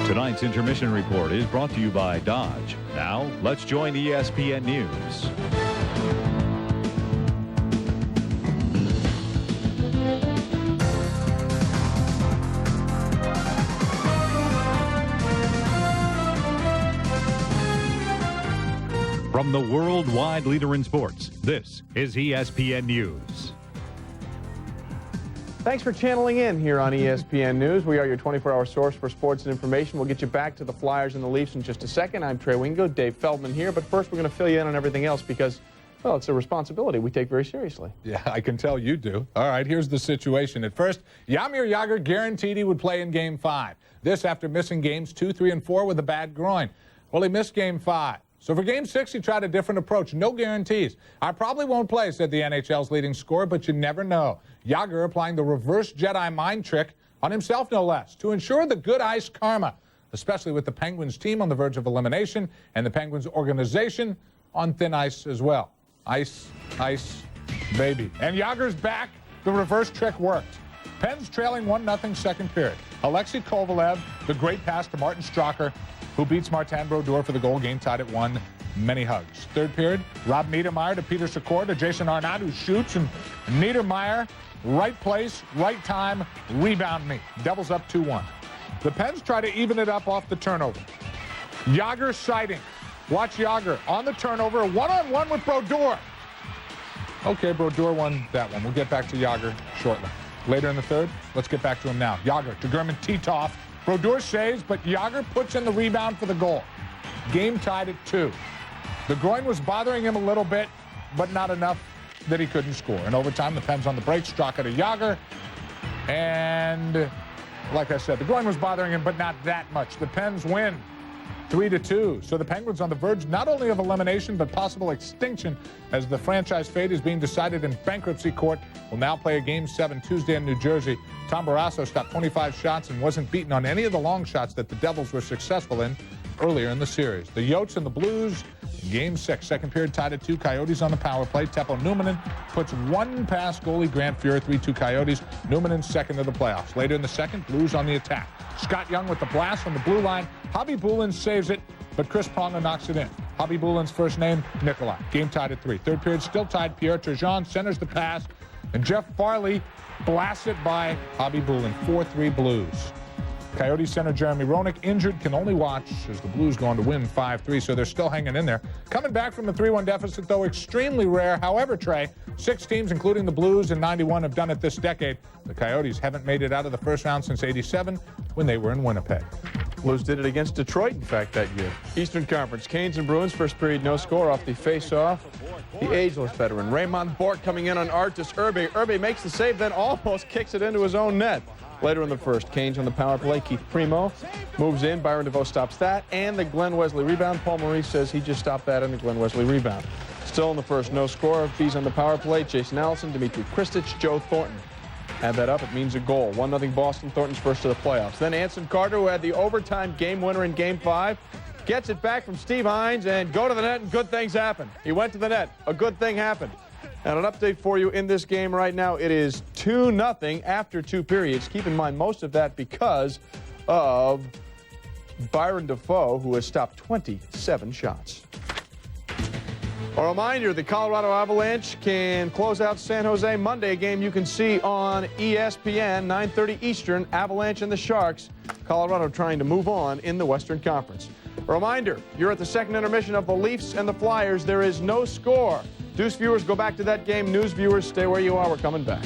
Tonight's intermission report is brought to you by Dodge. Now, let's join ESPN News. From the worldwide leader in sports, this is ESPN News. Thanks for channeling in here on ESPN News. We are your 24-hour source for sports and information. We'll get you back to the Flyers and the Leafs in just a second. I'm Trey Wingo, Dave Feldman here. But first, we're going to fill you in on everything else because, well, it's a responsibility we take very seriously. Yeah, I can tell you do. All right, here's the situation. At first, Jaromir Jagr guaranteed he would play in Game 5. This after missing Games 2, 3, and 4 with a bad groin. Well, he missed Game 5. So for Game 6, he tried a different approach. No guarantees. I probably won't play, said the NHL's leading scorer, but you never know. Jagr applying the reverse Jedi mind trick on himself, no less, to ensure the good ice karma, especially with the Penguins team on the verge of elimination and the Penguins organization on thin ice as well. Ice, ice, baby. And Jagr's back. The reverse trick worked. Pens trailing 1-0 second period. Alexei Kovalev, the great pass to Martin Strocker, who beats Martin Brodeur for the goal. Game tied at 1. Many hugs. Third period, Rob Niedermeyer to Peter Secor to Jason Arnott, who shoots, and Niedermeyer, right place, right time, rebound me. Devils up 2-1. The Pens try to even it up off the turnover. Jagr sighting. Watch Jagr on the turnover, one-on-one with Brodeur. Okay, Brodeur won that one. We'll get back to Jagr shortly. Later in the third, let's get back to him now. Jagr to German Titov. Brodeur saves, but Jagr puts in the rebound for the goal. Game tied at 2. The groin was bothering him a little bit, but not enough that he couldn't score. In overtime, the Pens on the break, Straka to Jagr. And like I said, the groin was bothering him, but not that much. The Pens win 3-2. So the Penguins on the verge not only of elimination, but possible extinction as the franchise fate is being decided in bankruptcy court. Will now play a Game 7 Tuesday in New Jersey. Tom Barrasso stopped 25 shots and wasn't beaten on any of the long shots that the Devils were successful in earlier in the series. The Yotes and the Blues, Game 6, second period tied at 2. Coyotes on the power play. Teppo Numminen puts one past goalie Grant Fuhr, 3-2 Coyotes. Numminen second of the playoffs. Later in the second, Blues on the attack. Scott Young with the blast on the blue line. Hobby Bulin saves it, but Chris Ponga knocks it in. Hobby Bulin's first name, Nikolai. Game tied at 3. Third period still tied. Pierre Turgeon centers the pass, and Jeff Farley blasts it by Hobby Bulin. 4-3 Blues. Coyotes center Jeremy Roenick injured, can only watch as the Blues go on to win 5-3, so they're still hanging in there. Coming back from the 3-1 deficit, though, extremely rare. However, Trey, 6 teams, including the Blues in '91, have done it this decade. The Coyotes haven't made it out of the first round since '87 when they were in Winnipeg. Blues did it against Detroit, in fact, that year. Eastern Conference, Canes and Bruins, first period no score off the face-off. The ageless veteran, Raymond Bourque, coming in on Artis Irbe. Irbe makes the save, then almost kicks it into his own net. Later in the first, Canes on the power play. Keith Primo moves in. Byron DeVoe stops that. And the Glenn Wesley rebound. Paul Maurice says he just stopped that and the Glenn Wesley rebound. Still in the first, no score. Bees on the power play. Jason Allison, Dimitri Kristich, Joe Thornton. Add that up, it means a goal. 1-0 Boston. Thornton's first to the playoffs. Then Anson Carter, who had the overtime game winner in Game 5, gets it back from Steve Hines and go to the net and good things happen. He went to the net. A good thing happened. And an update for you in this game right now. It is 2-0 after 2 periods. Keep in mind most of that because of Byron Defoe, who has stopped 27 shots. A reminder, the Colorado Avalanche can close out San Jose Monday, a game you can see on ESPN, 9:30 Eastern, Avalanche and the Sharks. Colorado trying to move on in the Western Conference. A reminder, you're at the second intermission of the Leafs and the Flyers. There is no score. Deuce viewers, go back to that game. News viewers, stay where you are. We're coming back.